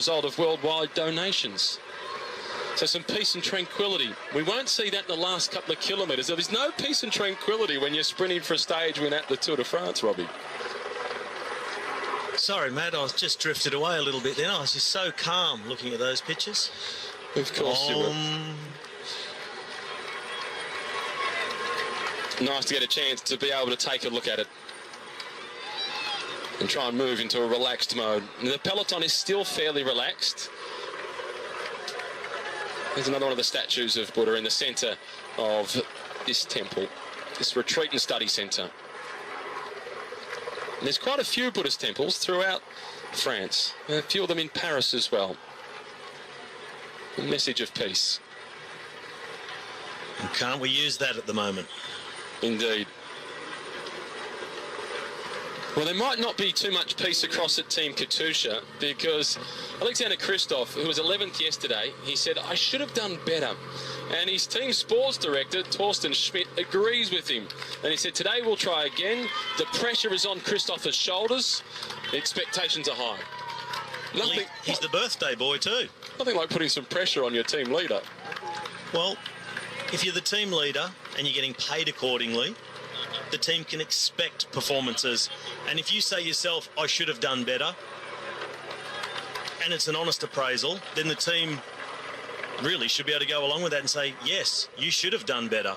result of worldwide donations. So some peace and tranquility. We won't see that in the last couple of kilometres. There's no peace and tranquility when you're sprinting for a stage win at the Tour de France, Robbie. Sorry, Matt, I was just drifted away a little bit then. I was just so calm looking at those pictures. Of course you were. Nice to get a chance to be able to take a look at it and try and move into a relaxed mode. The peloton is still fairly relaxed. There's another one of the statues of Buddha in the centre of this temple, this retreat and study centre. And there's quite a few Buddhist temples throughout France, a few of them in Paris as well. A message of peace. And can't we use that at the moment? Indeed. Well, there might not be too much peace across at Team Katusha because Alexander Kristoff, who was 11th yesterday, he said, I should have done better. And his team sports director, Torsten Schmidt, agrees with him. And he said, today we'll try again. The pressure is on Kristoff's shoulders. The expectations are high. Nothing, he's the birthday boy too. Nothing like putting some pressure on your team leader. Well, if you're the team leader and you're getting paid accordingly, the team can expect performances. And if you say yourself, I should have done better, and it's an honest appraisal, then the team really should be able to go along with that and say, yes, you should have done better.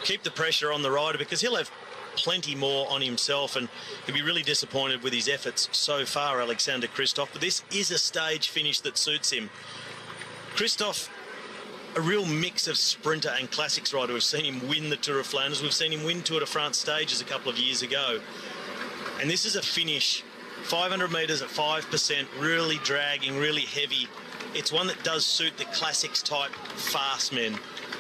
Keep the pressure on the rider because he'll have plenty more on himself and he'll be really disappointed with his efforts so far, Alexander Kristoff. But this is a stage finish that suits him. Kristoff, a real mix of sprinter and classics rider. We've seen him win the Tour of Flanders. We've seen him win Tour de France stages a couple of years ago. And this is a finish, 500 metres at 5%, really dragging, really heavy. It's one that does suit the classics type fast men.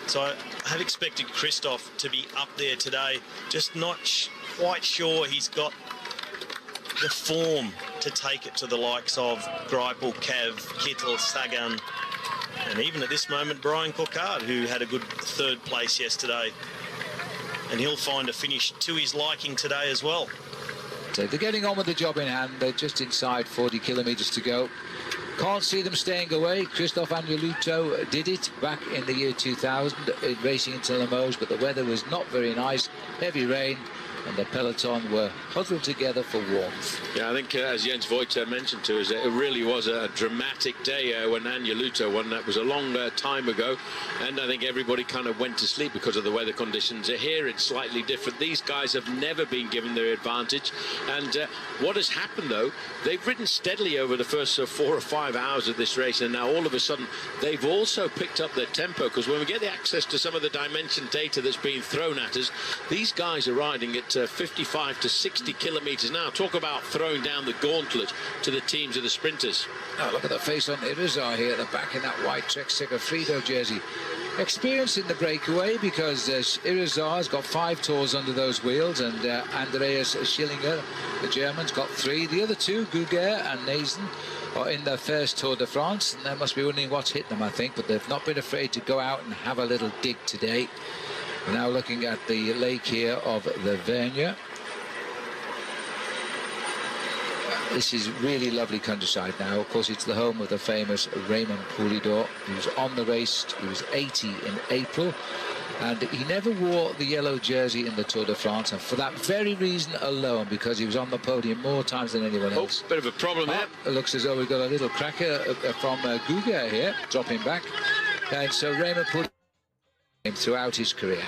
So I have expected Kristoff to be up there today. Just not quite sure he's got the form to take it to the likes of Greipel, Cav, Kittel, Sagan, and even at this moment, Brian Coquard, who had a good third place yesterday. And he'll find a finish to his liking today as well. So they're getting on with the job in hand. They're just inside 40 kilometres to go. Can't see them staying away. Christophe Agneluto did it back in the year 2000, racing into Limoges, but the weather was not very nice. Heavy rain, and the peloton were huddled together for warmth. Yeah, I think as Jens Voigt mentioned to us, it really was a dramatic day when Agneluto won. That was a long time ago, and I think everybody kind of went to sleep because of the weather conditions. Here it's slightly different. These guys have never been given their advantage, and what has happened though, they've ridden steadily over the first 4 or 5 hours of this race, and now all of a sudden they've also picked up their tempo, because when we get the access to some of the dimension data that's being thrown at us, these guys are riding at 55 to 60 kilometres now. Talk about throwing down the gauntlet to the teams of the sprinters. Oh, look at the face on Irizar here at the back in that white Trek Segafredo jersey. Experience in the breakaway, because Irizar's got 5 tours under those wheels, and Andreas Schillinger, the German's, got 3. The other 2, Guger and Nazen, are in their first Tour de France, and they must be wondering what's hit them, I think, but they've not been afraid to go out and have a little dig today. We're now looking at the lake here of the Vergne. This is really lovely countryside now. Of course, it's the home of the famous Raymond Poulidor. He was on the race. He was 80 in April. And he never wore the yellow jersey in the Tour de France. And for that very reason alone, because he was on the podium more times than anyone else. Bit of a problem there. It looks as though we've got a little cracker from Guga here, dropping back. And so Raymond Poulidor throughout his career.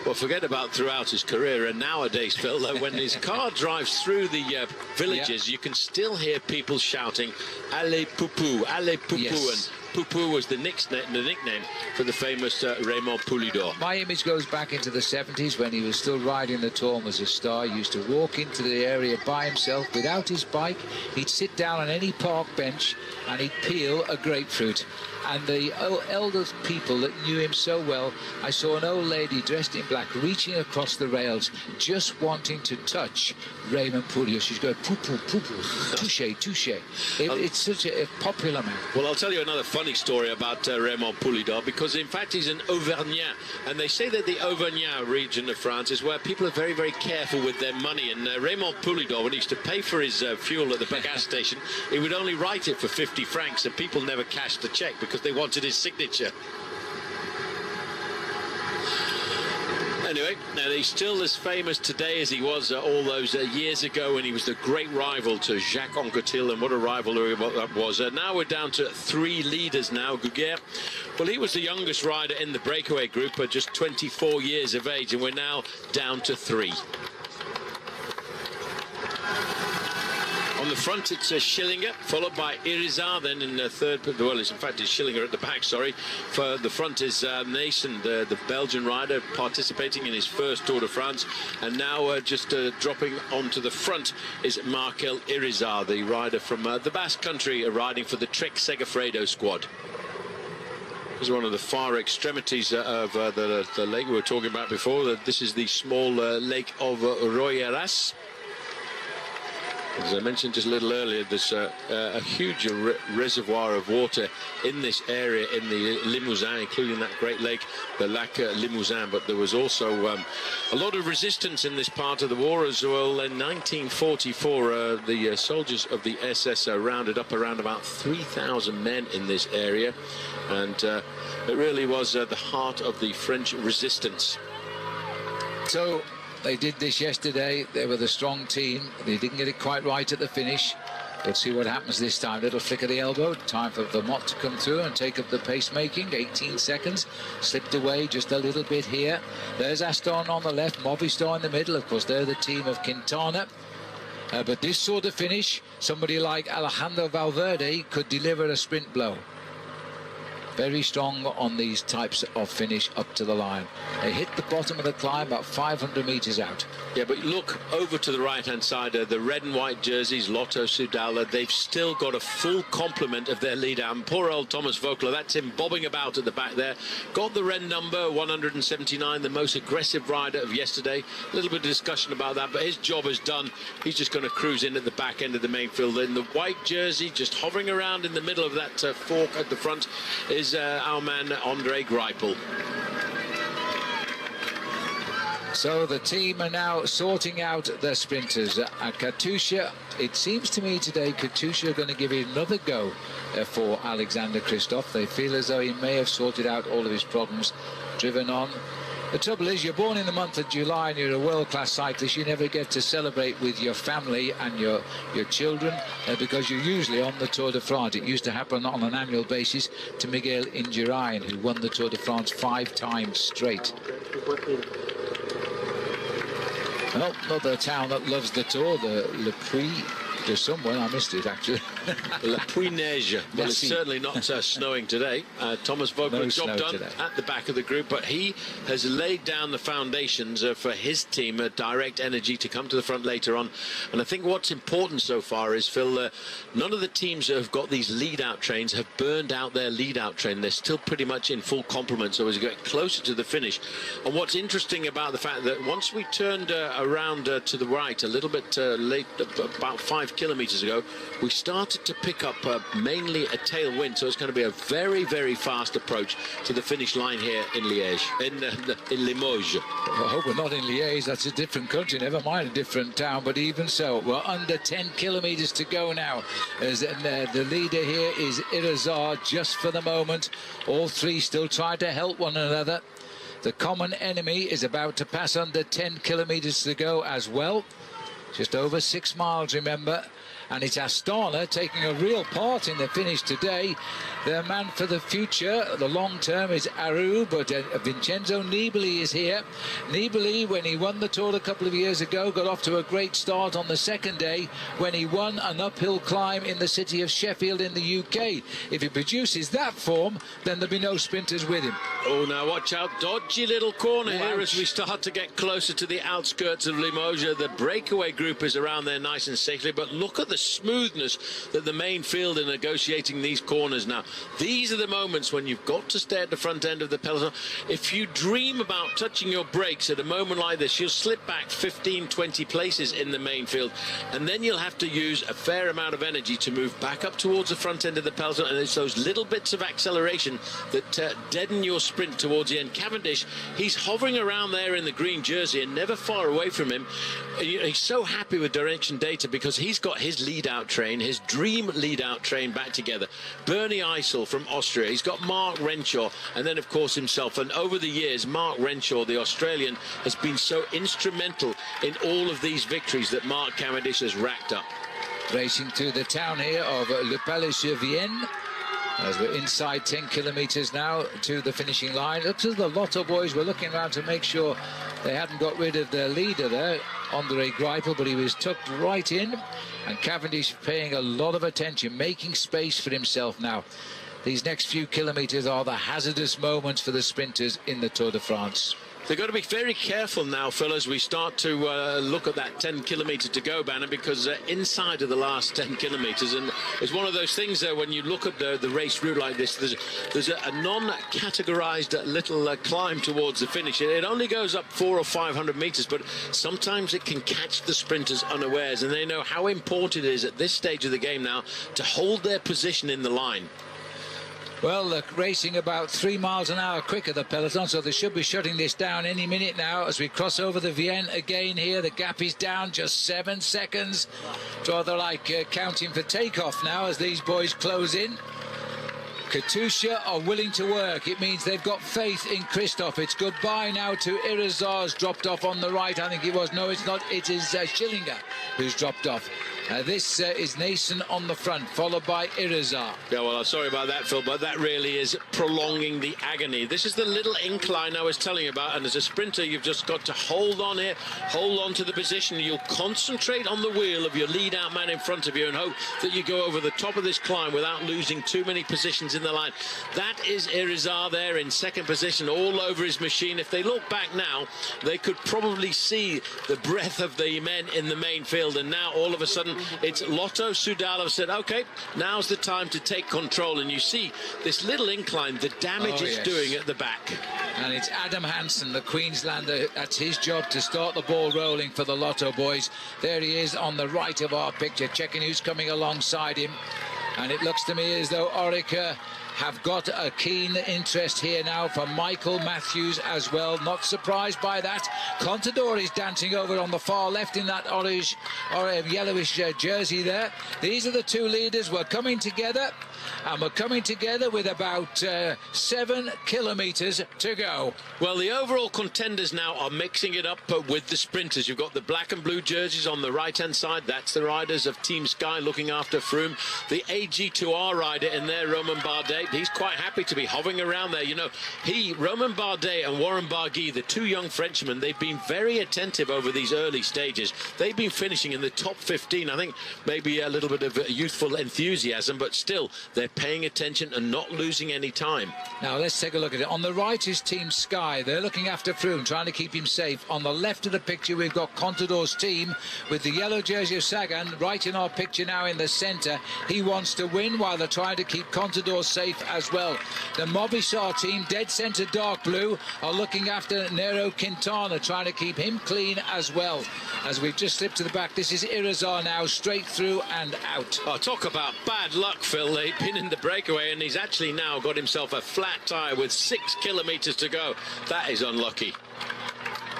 Well, forget about throughout his career, and nowadays, Phil, when his car drives through the villages, you can still hear people shouting, Allez Poupou, Allez Poupou, yes. And Poupou was the nickname for the famous Raymond Poulidor. My image goes back into the 70s when he was still riding the Tour as a star. He used to walk into the area by himself without his bike. He'd sit down on any park bench and he'd peel a grapefruit. And the elder people that knew him so well, I saw an old lady dressed in black reaching across the rails, just wanting to touch Raymond Poulidor. She's going, poo-poo, poo-poo, touche, touche. It's such a popular man. Well, I'll tell you another funny funny story about Raymond Poulidor, because in fact he's an Auvergnat, and they say that the Auvergnat region of France is where people are very, very careful with their money. And Raymond Poulidor, when he used to pay for his fuel at the gas station, he would only write it for 50 francs, and people never cashed the check because they wanted his signature. Anyway, now he's still as famous today as he was all those years ago when he was the great rival to Jacques Anquetil, and what a rivalry that was. Now we're down to 3 leaders now. Gugère, well, he was the youngest rider in the breakaway group at just 24 years of age, and we're now down to 3. On the front, it's Schillinger, followed by Irizar, then in third. Well, in fact, it's Schillinger at the back, sorry. For the front is Nason, the Belgian rider, participating in his first Tour de France. And now just dropping onto the front is Markel Irizar, the rider from the Basque Country, riding for the Trek Segafredo squad. This is one of the far extremities of the lake we were talking about before. This is the small lake of Royeras. As I mentioned just a little earlier, there's a huge reservoir of water in this area in the Limousin, including that great lake, the Lac Limousin. But there was also a lot of resistance in this part of the war as well. In 1944, the soldiers of the SS rounded up around about 3,000 men in this area. And it really was the heart of the French resistance. So they did this yesterday. They were the strong team. They didn't get it quite right at the finish. We'll see what happens this time. Little flick of the elbow. Time for Vermont to come through and take up the pacemaking. 18 seconds. Slipped away just a little bit here. There's Aston on the left. Movistar in the middle. Of course, they're the team of Quintana. But this sort of finish, somebody like Alejandro Valverde could deliver a sprint blow. Very strong on these types of finish up to the line. They hit the bottom of the climb about 500 meters out. Yeah, but look over to the right-hand side, the red and white jerseys, Lotto Soudal, they've still got a full complement of their leader. And poor old Thomas Voeckler, that's him bobbing about at the back there. Got the red number, 179, the most aggressive rider of yesterday. A little bit of discussion about that, but his job is done. He's just going to cruise in at the back end of the main field. In the white jersey, just hovering around in the middle of that fork at the front, is our man Andre Greipel. So the team are now sorting out their sprinters. Katusha, it seems to me today Katusha are going to give it another go for Alexander Kristoff. They feel as though he may have sorted out all of his problems, driven on. The trouble is, you're born in the month of July and you're a world-class cyclist. You never get to celebrate with your family and your children because you're usually on the Tour de France. It used to happen on an annual basis to Miguel Indurain, who won the Tour de France 5 times straight. Well, another town that loves the Tour, the Le Puy. There's someone, I missed it actually. La Puy-Neige. Well, it's certainly not snowing today. Thomas Voeckler, job done today at the back of the group, but he has laid down the foundations for his team, Direct Energy, to come to the front later on. And I think what's important so far is, Phil, none of the teams that have got these lead-out trains have burned out their lead-out train. They're still pretty much in full complement, so as we get closer to the finish. And what's interesting about the fact that once we turned around to the right a little bit late, about 5 kilometers ago, we started to pick up mainly a tailwind, so it's going to be a very, very fast approach to the finish line here in Liège, in Limoges. I hope we're not in Liège. That's a different country, never mind a different town, but even so, we're under 10 kilometers to go now, as the leader here is Irizar just for the moment. All 3 still try to help one another. The common enemy is about to pass under 10 kilometers to go as well. Just over 6 miles, remember. And it's Astana taking a real part in the finish today. Their man for the future, the long term, is Aru, but Vincenzo Nibali is here. Nibali, when he won the Tour a couple of years ago, got off to a great start on the second day when he won an uphill climb in the city of Sheffield in the UK. If he produces that form, then there'll be no sprinters with him. Oh, now watch out. Dodgy little corner here as we start to get closer to the outskirts of Limoges. The breakaway group is around there nice and safely, but look at the the smoothness that the main field are negotiating these corners now. These are the moments when you've got to stay at the front end of the peloton. If you dream about touching your brakes at a moment like this, you'll slip back 15, 20 places in the main field, and then you'll have to use a fair amount of energy to move back up towards the front end of the peloton, and it's those little bits of acceleration that deaden your sprint towards the end. Cavendish, he's hovering around there in the green jersey and never far away from him. He's so happy with direction data because he's got his lead-out train, his dream lead-out train back together. Bernie Eisel from Austria, he's got Mark Renshaw, and then of course himself. And over the years, Mark Renshaw, the Australian, has been so instrumental in all of these victories that Mark Cavendish has racked up. Racing to the town here of Le Palais-sur-Vienne, as we're inside 10 kilometres now to the finishing line. Looks as the Lotto boys were looking around to make sure they hadn't got rid of their leader there, Andre Greipel, but he was tucked right in, and Cavendish paying a lot of attention, making space for himself now. These next few kilometres are the hazardous moments for the sprinters in the Tour de France. They've got to be very careful now, Phil, as we start to look at that 10 kilometre to go banner, because inside of the last 10 kilometres, and it's one of those things when you look at the race route like this, there's a non-categorised little climb towards the finish. It only goes up 400 or 500 metres, but sometimes it can catch the sprinters unawares, and they know how important it is at this stage of the game now to hold their position in the line. Well, they're racing about 3 miles an hour quicker, the peloton, so they should be shutting this down any minute now as we cross over the Vienne again here. The gap is down just 7 seconds. It's rather like counting for takeoff now as these boys close in. Katusha are willing to work. It means they've got faith in Christoph. It's goodbye now to Irizar's dropped off on the right. I think it was. No, it's not. It is Schillinger who's dropped off. This is Nason on the front, followed by Irizar. Yeah, well, I'm sorry about that, Phil, but that really is prolonging the agony. This is the little incline I was telling you about, and as a sprinter, you've just got to hold on here, hold on to the position. You'll concentrate on the wheel of your lead-out man in front of you and hope that you go over the top of this climb without losing too many positions in the line. That is Irizar there in second position, all over his machine. If they look back now, they could probably see the breadth of the men in the main field, and now all of a sudden it's Lotto Soudal said, okay, now's the time to take control, and you see this little incline, the damage it's doing at the back. And it's Adam Hansen, the Queenslander. That's his job to start the ball rolling for the Lotto boys. There he is on the right of our picture, checking who's coming alongside him. And it looks to me as though Orica have got a keen interest here now for Michael Matthews as well. Not surprised by that. Contador is dancing over on the far left in that orange or yellowish jersey there. These are the two leaders. We're coming together, and we're coming together with about 7 kilometres to go. Well, the overall contenders now are mixing it up with the sprinters. You've got the black and blue jerseys on the right-hand side. That's the riders of Team Sky looking after Froome. The AG2R rider in there, Romain Bardet. He's quite happy to be hovering around there. You know, Romain Bardet and Warren Barguil, the two young Frenchmen, they've been very attentive over these early stages. They've been finishing in the top 15. I think maybe a little bit of youthful enthusiasm, but still they're paying attention and not losing any time. Now let's take a look at it. On the right is Team Sky. They're looking after Froome, trying to keep him safe. On the left of the picture we've got Contador's team with the yellow jersey of Sagan right in our picture now in the centre. He wants to win while they're trying to keep Contador safe as well. The Movistar team, dead centre dark blue, are looking after Nero Quintana, trying to keep him clean as well. As we've just slipped to the back, this is Irizar now, straight through and out. Oh, talk about bad luck, Phil. They've been in the breakaway, and he's actually now got himself a flat tyre with 6 kilometres to go. That is unlucky.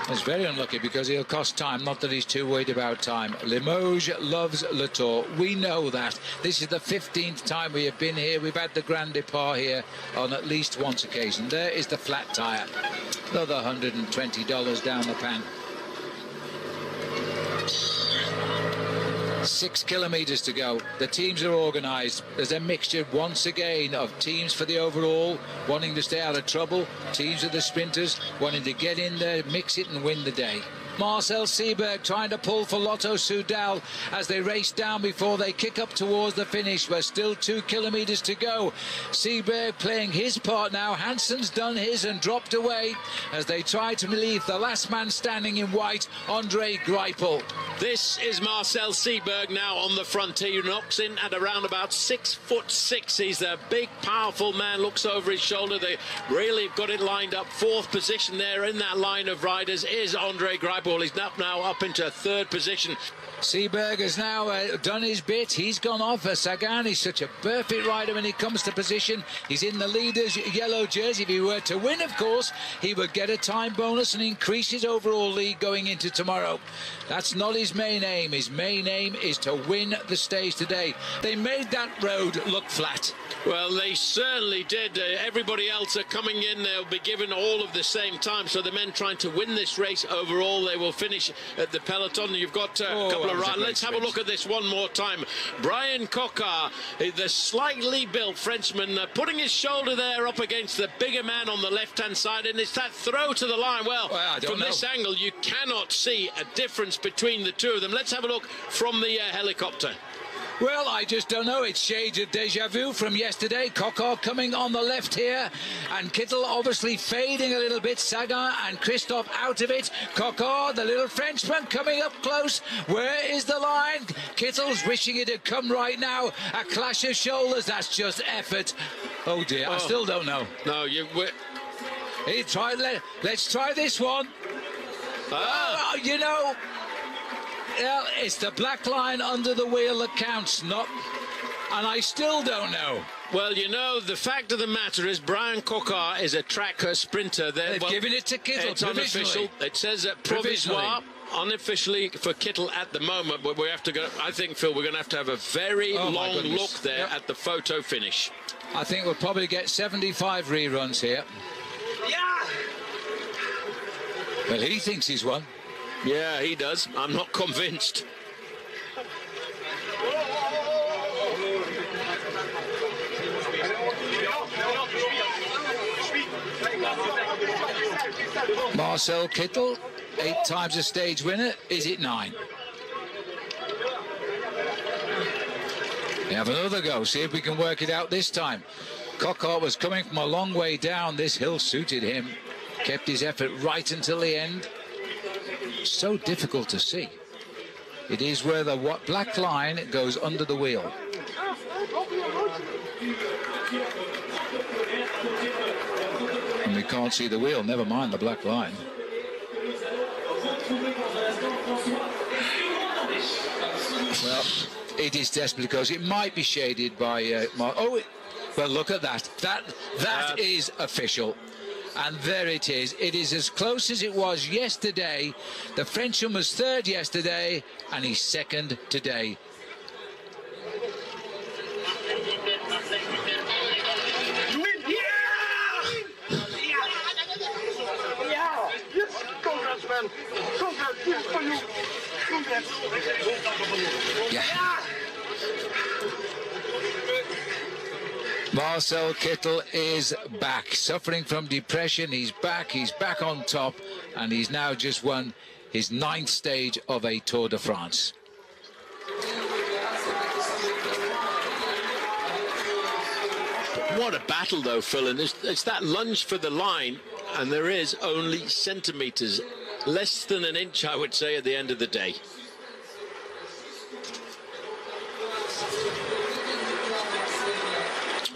It's very unlucky because he'll cost time, not that he's too worried about time. Limoges loves Le Tour. We know that. This is the 15th time we have been here. We've had the Grand Depart here on at least once occasion. There is the flat tyre. Another $120 down the pan. 6 kilometres to go. The teams are organised. There's a mixture once again of teams for the overall, wanting to stay out of trouble, teams of the sprinters wanting to get in there, mix it and win the day. Marcel Seberg trying to pull for Lotto Soudal as they race down before they kick up towards the finish. We're still 2 kilometres to go. Seberg playing his part now. Hansen's done his and dropped away as they try to relieve the last man standing in white, Andre Greipel. This is Marcel Seberg now on the front. He knocks in at around about 6'6". He's a big, powerful man. Looks over his shoulder. They really got it lined up. 4th position there in that line of riders is Andre Greipel. He's now up into 3rd position. Seberg has now done his bit. He's gone off. Sagan is such a perfect rider when he comes to position. He's in the leader's yellow jersey. If he were to win, of course, he would get a time bonus and increase his overall lead going into tomorrow. That's not his main aim. His main aim is to win the stage today. They made that road look flat. Well, they certainly did. Everybody else are coming in. They'll be given all of the same time. So the men trying to win this race overall, they will finish at the peloton. You've got a couple of riders. Let's have a look at this one more time. Brian Coquard, the slightly built Frenchman, putting his shoulder there up against the bigger man on the left-hand side. And it's that throw to the line. Well, from this angle, you cannot see a difference between the two of them. Let's have a look from the helicopter. Well, I just don't know. It's shades of deja vu from yesterday. Coquard coming on the left here, and Kittel obviously fading a little bit. Sagan and Christophe out of it. Coquard, the little Frenchman, coming up close. Where is the line? Kittel's wishing it had come right now. A clash of shoulders. That's just effort. Oh dear, I still don't know. No, Let's try this one. You know. Well, it's the black line under the wheel that counts, and I still don't know. Well, you know, the fact of the matter is Brian Coquard is a track sprinter. They've given it to Kittel. It's unofficial. It says provisoire, unofficially for Kittel at the moment, but we have to go. I think, Phil, we're going to have a very long look there at the photo finish. I think we'll probably get 75 reruns here. Yeah. Well, he thinks he's won. Yeah, he does. I'm not convinced. Marcel Kittel, 8 times a stage winner. Is it 9? We have another go. See if we can work it out this time. Coquard was coming from a long way down. This hill suited him. Kept his effort right until the end. So difficult to see. It is where the black line goes under the wheel. And we can't see the wheel, never mind the black line. Well, it is desperate because it might be shaded by well, look at that. That is official. And there it is. It is as close as it was yesterday. The Frenchman was 3rd yesterday, and he's 2nd today. Yeah. Marcel Kittel is back, suffering from depression. He's back on top, and he's now just won his 9th stage of a Tour de France. What a battle, though, Phil, and it's that lunge for the line, and there is only centimetres, less than an inch, I would say, at the end of the day.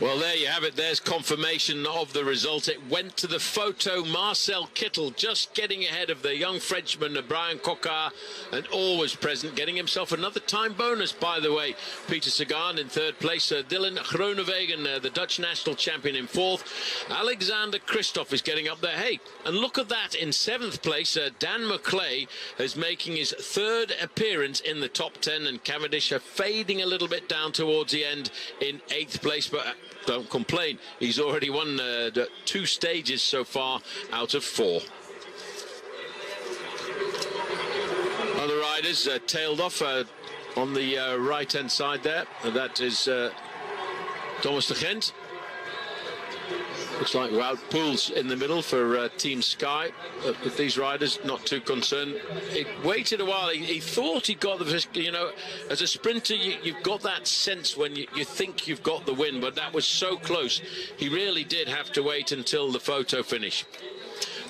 Well, there you have it. There's confirmation of the result. It went to the photo. Marcel Kittel just getting ahead of the young Frenchman, Brian Coquard, and always present, getting himself another time bonus, by the way. Peter Sagan in 3rd place. Dylan Groenewegen, the Dutch national champion, in 4th. Alexander Christophe is getting up there. Hey, and look at that. In 7th place, Dan McClay is making his 3rd appearance in the top 10, and Cavendish are fading a little bit down towards the end in 8th place, but don't complain. He's already won 2 stages so far out of 4. Other riders tailed off on the right-hand side there. That is Thomas de Gent. Looks like Wout Poels in the middle for Team Sky. But these riders not too concerned. He waited a while. He thought he got the, you know, as a sprinter, you've got that sense when you think you've got the win, but that was so close. He really did have to wait until the photo finish.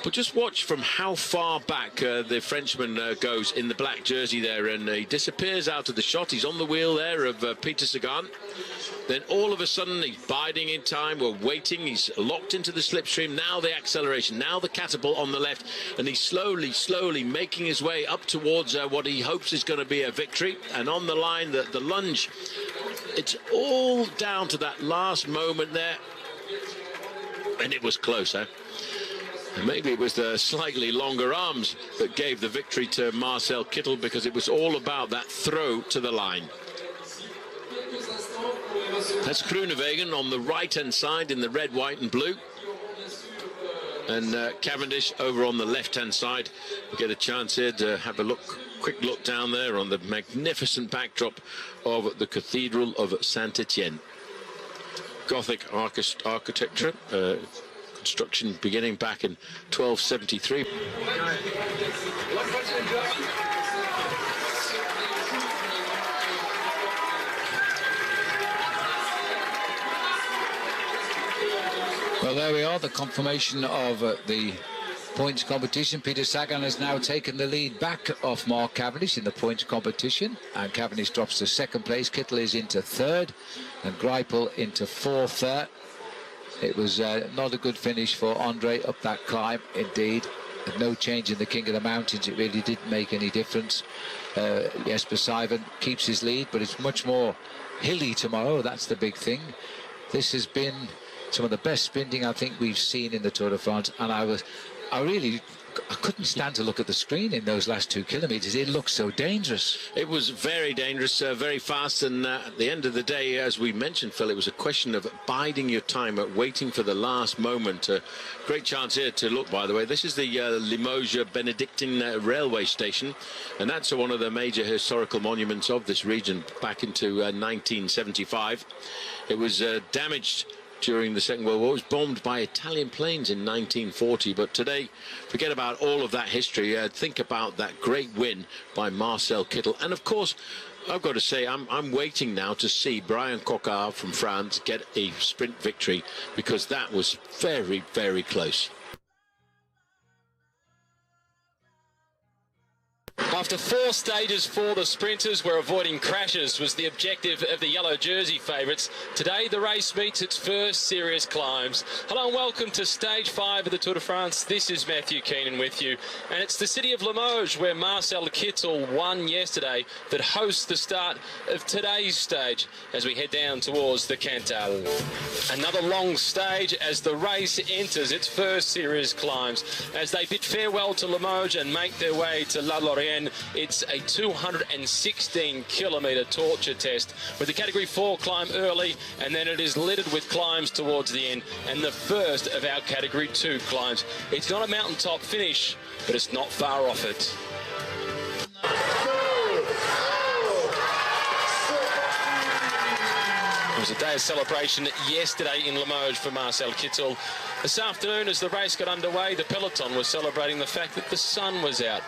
But just watch from how far back the Frenchman goes in the black jersey there, and he disappears out of the shot. He's on the wheel there of Peter Sagan. Then all of a sudden he's biding in time. We're waiting. He's locked into the slipstream. Now the acceleration. Now the catapult on the left. And he's slowly making his way up towards what he hopes is going to be a victory. And on the line, the lunge. It's all down to that last moment there. And it was close, huh? And maybe it was the slightly longer arms that gave the victory to Marcel Kittel, because it was all about that throw to the line. That's Groenewegen on the right-hand side in the red, white and blue. And Cavendish over on the left-hand side. We get a chance here to have a quick look down there on the magnificent backdrop of the Cathedral of Saint-Etienne. Gothic architecture. Construction beginning back in 1273. Well, there we are, the confirmation of the points competition. Peter Sagan has now taken the lead back off Mark Cavendish in the points competition, and Cavendish drops to second place. Kittel is into third, and Greipel into fourth there. It was not a good finish for Andre up that climb, indeed. No change in the King of the Mountains. It really didn't make any difference. Jesper Stuyven keeps his lead, but it's much more hilly tomorrow. That's the big thing. This has been some of the best sprinting I think we've seen in the Tour de France, and I couldn't stand to look at the screen in those last 2 kilometres. It looked so dangerous. It was very dangerous, very fast, and at the end of the day, as we mentioned, Phil, it was a question of biding your time, waiting for the last moment. Great chance here to look, by the way. This is the Limoges Benedictine railway station, and that's one of the major historical monuments of this region back into 1975. It was damaged during the Second World War. It was bombed by Italian planes in 1940, but today, forget about all of that history. Think about that great win by Marcel Kittel. And of course, I've got to say, I'm waiting now to see Brian Coquard from France get a sprint victory, because that was very, very close. After 4 stages for the sprinters, where avoiding crashes was the objective of the yellow jersey favourites, today the race meets its first serious climbs. Hello and welcome to stage 5 of the Tour de France. This is Matthew Keenan with you, and it's the city of Limoges, where Marcel Kittel won yesterday, that hosts the start of today's stage as we head down towards the Cantal. Another long stage as the race enters its first serious climbs. As they bid farewell to Limoges and make their way to La Lorraine, it's a 216-kilometre torture test, with the Category 4 climb early, and then it is littered with climbs towards the end, and the first of our Category 2 climbs. It's not a mountaintop finish, but it's not far off it. It was a day of celebration yesterday in Limoges for Marcel Kittel. This afternoon, as the race got underway, the peloton was celebrating the fact that the sun was out.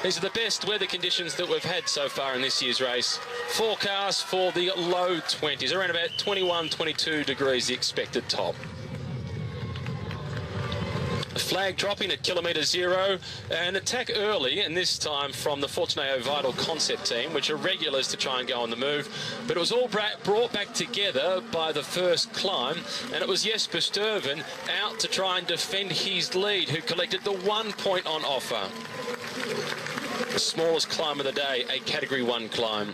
These are the best weather conditions that we've had so far in this year's race. Forecast for the low 20s, around about 21, 22 degrees, the expected top. The flag dropping at kilometre 0, an attack early, and this time from the Fortunato Vital concept team, which are regulars to try and go on the move. But it was all brought back together by the first climb, and it was Jesper Stuyven out to try and defend his lead, who collected the 1 point on offer. The smallest climb of the day, a Category 1 climb.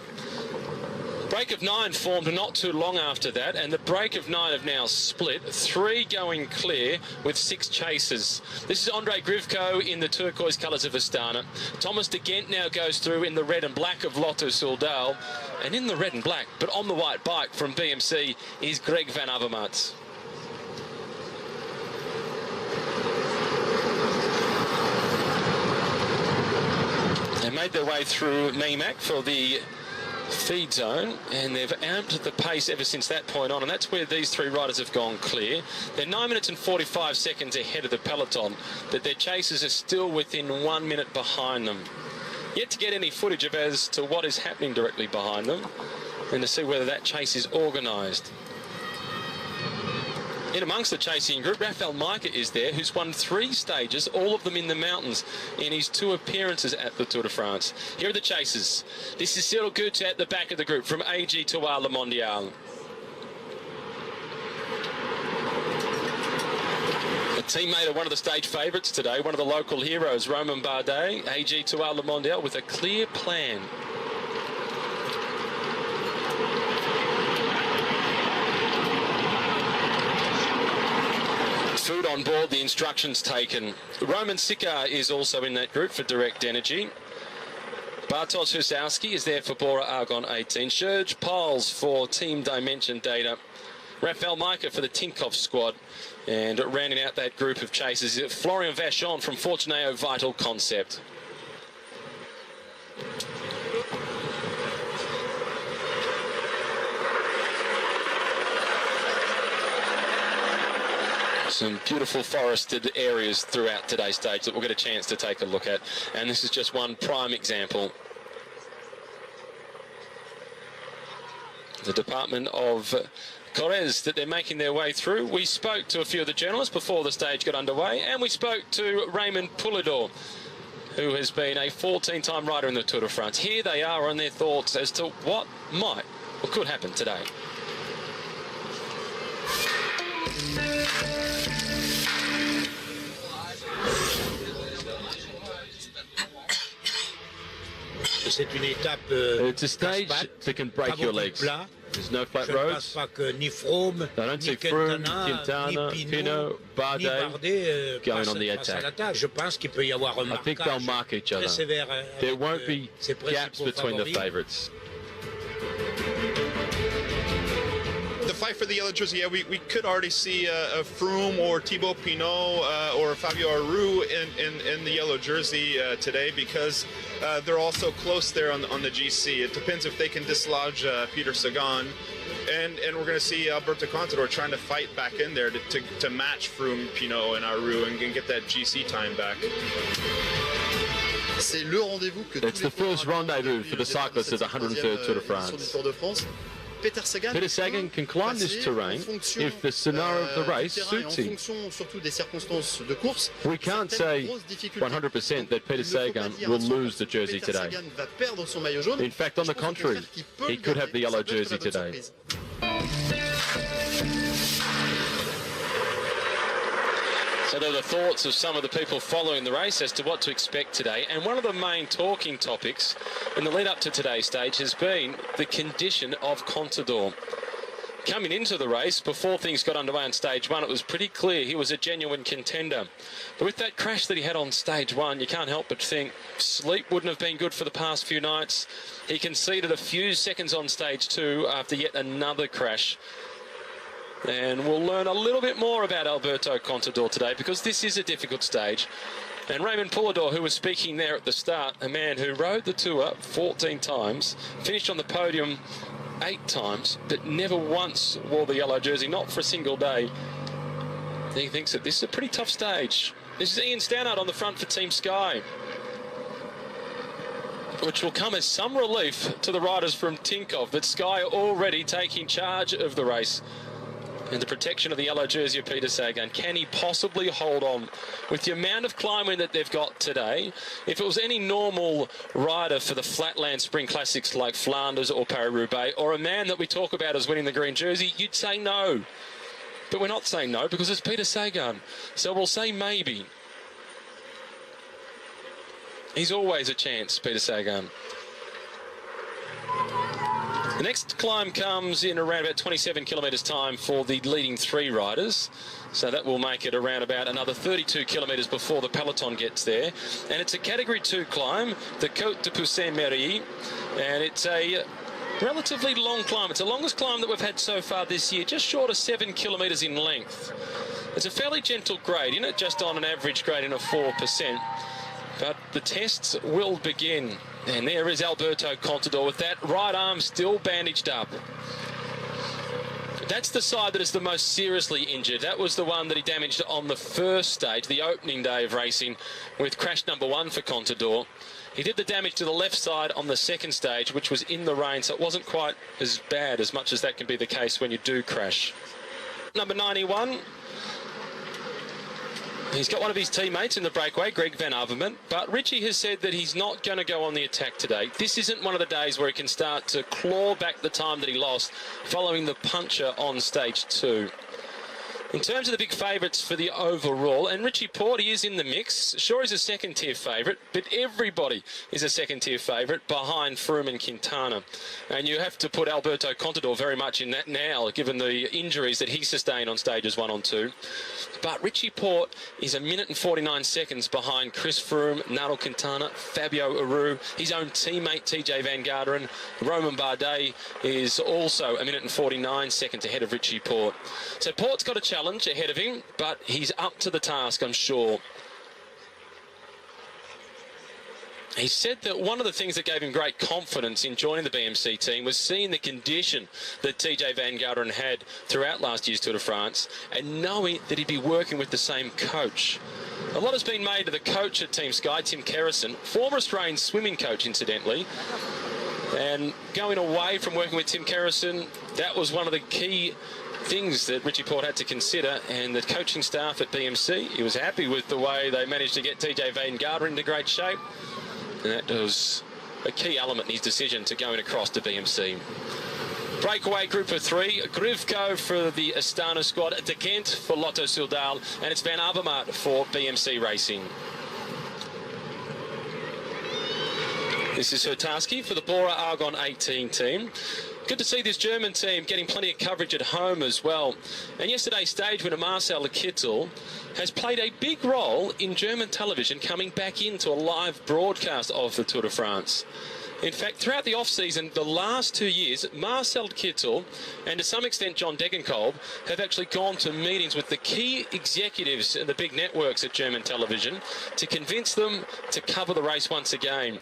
Break of 9 formed not too long after that, and the break of 9 have now split, 3 going clear with 6 chasers. This is Andre Grivko in the turquoise colours of Astana. Thomas de Gent now goes through in the red and black of Lotto Soudal, and in the red and black, but on the white bike from BMC, is Greg van Avermaet. They made their way through Meimac for the feed zone, and they've amped the pace ever since that point on, and that's where these three riders have gone clear. They're 9 minutes and 45 seconds ahead of the peloton, but their chasers are still within 1 minute behind them. Yet to get any footage of as to what is happening directly behind them and to see whether that chase is organised. In amongst the chasing group, Rafael Micah is there, who's won 3 stages, all of them in the mountains, in his 2 appearances at the Tour de France. Here are the chasers. This is Cyril Gute at the back of the group from AG Tour Le Mondial. A teammate of one of the stage favourites today, one of the local heroes, Romain Bardet, AG Tour Le Mondial, with a clear plan. Food on board, the instructions taken. Roman Sikar is also in that group for Direct Energy. Bartosz Husowski is there for Bora Argon 18. Serge Pauls for Team Dimension Data. Rafael Micah for the Tinkoff squad. And rounding out that group of chasers, Florian Vachon from Fortuneo Vital Concept. Some beautiful forested areas throughout today's stage that we'll get a chance to take a look at. And this is just one prime example. The Department of Corrèze that they're making their way through. We spoke to a few of the journalists before the stage got underway, and we spoke to Raymond Poulador, who has been a 14-time rider in the Tour de France. Here they are on their thoughts as to what might or could happen today. It's a stage that can break your legs. There's no flat roads. I don't see Froome, Quintana, Pinot, Bardet going on the attack. I think they'll mark each other. There won't be gaps between the favourites. The fight for the yellow jersey, yeah, we could already see a Froome or Thibaut Pinot or Fabio Aru in the yellow jersey today, because they're all so close there on the GC. It depends if they can dislodge Peter Sagan, and we're going to see Alberto Contador trying to fight back in there to match Froome, Pinot, and Aru and get that GC time back. It's the first rendezvous for the cyclists of the 103rd Tour de France. Peter Sagan can climb this terrain if the scenario of the race suits him. We can't say 100% that Peter Sagan will lose the jersey today. In fact, on the contrary, he could have the yellow jersey today. So they're the thoughts of some of the people following the race as to what to expect today. And one of the main talking topics in the lead up to today's stage has been the condition of Contador. Coming into the race, before things got underway on stage 1, it was pretty clear he was a genuine contender. But with that crash that he had on stage 1, you can't help but think sleep wouldn't have been good for the past few nights. He conceded a few seconds on stage 2 after yet another crash. And we'll learn a little bit more about Alberto Contador today, because this is a difficult stage. And Raymond Poulador, who was speaking there at the start, a man who rode the Tour 14 times, finished on the podium 8 times, but never once wore the yellow jersey, not for a single day. He thinks that this is a pretty tough stage. This is Ian Stannard on the front for Team Sky, which will come as some relief to the riders from Tinkoff that Sky are already taking charge of the race. And the protection of the yellow jersey of Peter Sagan. Can he possibly hold on with the amount of climbing that they've got today? If it was any normal rider for the Flatland Spring Classics like Flanders or Paris-Roubaix, or a man that we talk about as winning the green jersey, you'd say no. But we're not saying no, because it's Peter Sagan. So we'll say maybe. He's always a chance, Peter Sagan. The next climb comes in around about 27 kilometres time for the leading 3 riders. So that will make it around about another 32 kilometres before the peloton gets there. And it's a Category 2 climb, the Côte de Poussin-Méry. And it's a relatively long climb. It's the longest climb that we've had so far this year, just short of 7 kilometres in length. It's a fairly gentle gradient, just on an average gradient of 4%. But the tests will begin. And there is Alberto Contador with that right arm still bandaged up. That's the side that is the most seriously injured. That was the one that he damaged on the first stage, the opening day of racing, with crash number 1 for Contador. He did the damage to the left side on the second stage, which was in the rain, so it wasn't quite as bad as much as that can be the case when you do crash. Number 91. He's got one of his teammates in the breakaway, Greg Van Avermaet, but Richie has said that he's not going to go on the attack today. This isn't one of the days where he can start to claw back the time that he lost following the puncher on stage 2. In terms of the big favourites for the overall, and Richie Porte, he is in the mix. Sure, he's a second-tier favourite, but everybody is a second-tier favourite behind Froome and Quintana. And you have to put Alberto Contador very much in that now, given the injuries that he sustained on stages 1 and 2. But Richie Porte is 1 minute and 49 seconds behind Chris Froome, Nairo Quintana, Fabio Aru, his own teammate TJ Van Garderen. Romain Bardet is also 1 minute and 49 seconds ahead of Richie Porte. So Porte's got a challenge ahead of him, but he's up to the task, I'm sure. He said that one of the things that gave him great confidence in joining the BMC team was seeing the condition that TJ Van Garderen had throughout last year's Tour de France and knowing that he'd be working with the same coach. A lot has been made of the coach at Team Sky, Tim Kerrison, former Australian swimming coach, incidentally. And going away from working with Tim Kerrison, that was one of the key things that Richie Porte had to consider, and the coaching staff at BMC, he was happy with the way they managed to get TJ Van Garderen into great shape, and that was a key element in his decision to going across to BMC. Breakaway group of 3, Grivko for the Astana squad, De Kent for Lotto Soudal, and it's Van Avermaet for BMC Racing. This is Hurtaski for the Bora Argon 18 team. Good to see this German team getting plenty of coverage at home as well. And yesterday's stage winner Marcel Kittel has played a big role in German television coming back into a live broadcast of the Tour de France. In fact, throughout the off-season, the last 2 years, Marcel Kittel and to some extent John Degenkolb have actually gone to meetings with the key executives and the big networks at German television to convince them to cover the race once again.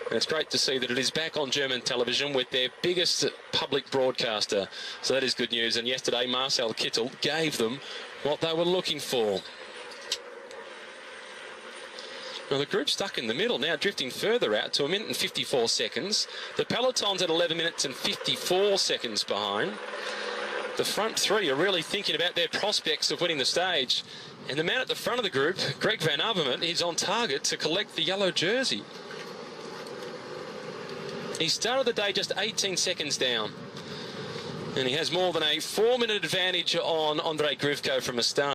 And it's great to see that it is back on German television with their biggest public broadcaster. So that is good news. And yesterday, Marcel Kittel gave them what they were looking for. Now, the group stuck in the middle, now drifting further out to 1 minute and 54 seconds. The peloton's at 11 minutes and 54 seconds behind. The front 3 are really thinking about their prospects of winning the stage. And the man at the front of the group, Greg Van Avermaet, is on target to collect the yellow jersey. He started the day just 18 seconds down. And he has more than a 4-minute advantage on Andrei Grivko from Astana.